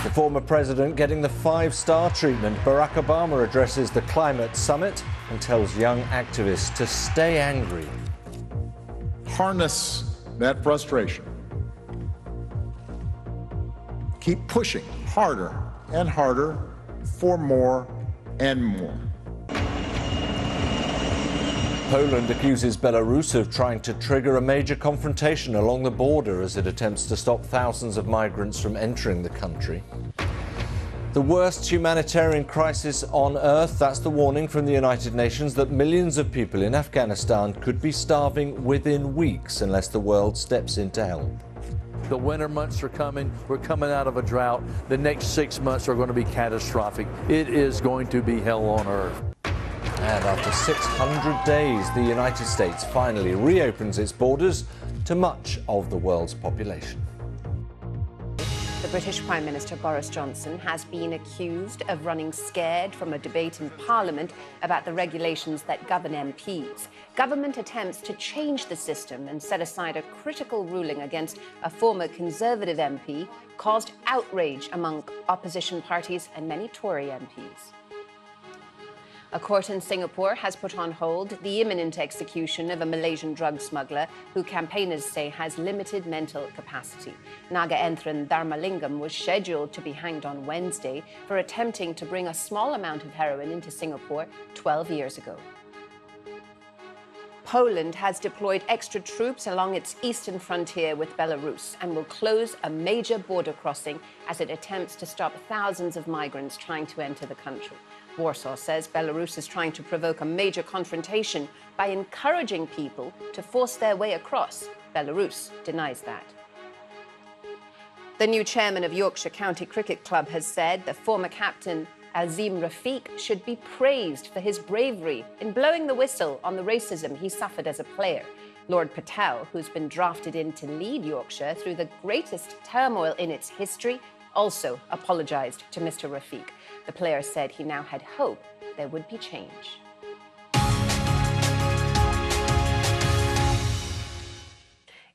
The former president getting the five-star treatment. Barack Obama addresses the climate summit and tells young activists to stay angry. Harness that frustration. Keep pushing harder and harder for more and more. Poland accuses Belarus of trying to trigger a major confrontation along the border as it attempts to stop thousands of migrants from entering the country. The worst humanitarian crisis on earth, that's the warning from the United Nations that millions of people in Afghanistan could be starving within weeks unless the world steps in to help. The winter months are coming. We're coming out of a drought. The next 6 months are going to be catastrophic. It is going to be hell on earth. And after 600 days, the United States finally reopens its borders to much of the world's population. The British Prime Minister Boris Johnson has been accused of running scared from a debate in Parliament about the regulations that govern MPs. Government attempts to change the system and set aside a critical ruling against a former Conservative MP caused outrage among opposition parties and many Tory MPs. A court in Singapore has put on hold the imminent execution of a Malaysian drug smuggler who campaigners say has limited mental capacity. Naga Enthran Dharmalingam was scheduled to be hanged on Wednesday for attempting to bring a small amount of heroin into Singapore 12 years ago. Poland has deployed extra troops along its eastern frontier with Belarus and will close a major border crossing as it attempts to stop thousands of migrants trying to enter the country. Warsaw says Belarus is trying to provoke a major confrontation by encouraging people to force their way across. Belarus denies that. The new chairman of Yorkshire County Cricket Club has said the former captain Azim Rafiq should be praised for his bravery in blowing the whistle on the racism he suffered as a player. Lord Patel, who's been drafted in to lead Yorkshire through the greatest turmoil in its history, also apologised to Mr. Rafiq. The player said he now had hope there would be change.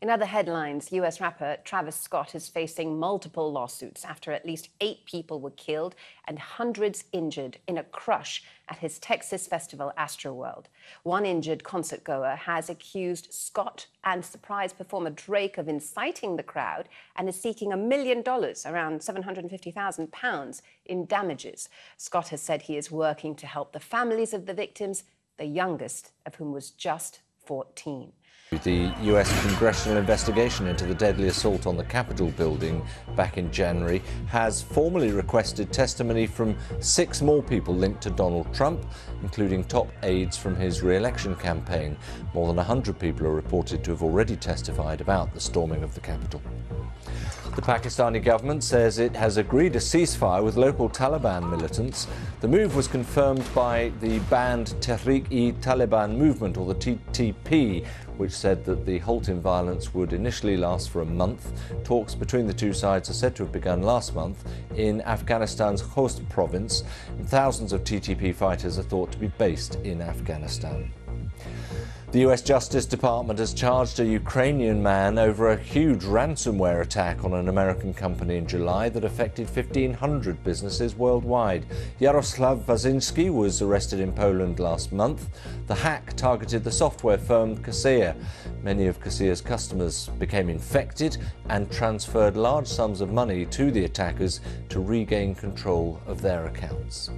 In other headlines, US rapper Travis Scott is facing multiple lawsuits after at least 8 people were killed and hundreds injured in a crush at his Texas festival Astroworld. One injured concertgoer has accused Scott and surprise performer Drake of inciting the crowd and is seeking $1 million, around £750,000, in damages. Scott has said he is working to help the families of the victims, the youngest of whom was just 14. The US congressional investigation into the deadly assault on the Capitol building back in January has formally requested testimony from 6 more people linked to Donald Trump, including top aides from his re-election campaign. More than 100 people are reported to have already testified about the storming of the Capitol. The Pakistani government says it has agreed a ceasefire with local Taliban militants. The move was confirmed by the banned Tehreek-e-Taliban movement, or the TTP, which said that the halt in violence would initially last for a month. Talks between the two sides are said to have begun last month in Afghanistan's Khost province, and thousands of TTP fighters are thought to be based in Afghanistan. The US Justice Department has charged a Ukrainian man over a huge ransomware attack on an American company in July that affected 1,500 businesses worldwide. Yaroslav Wazinski was arrested in Poland last month. The hack targeted the software firm Kaseya. Many of Kaseya's customers became infected and transferred large sums of money to the attackers to regain control of their accounts.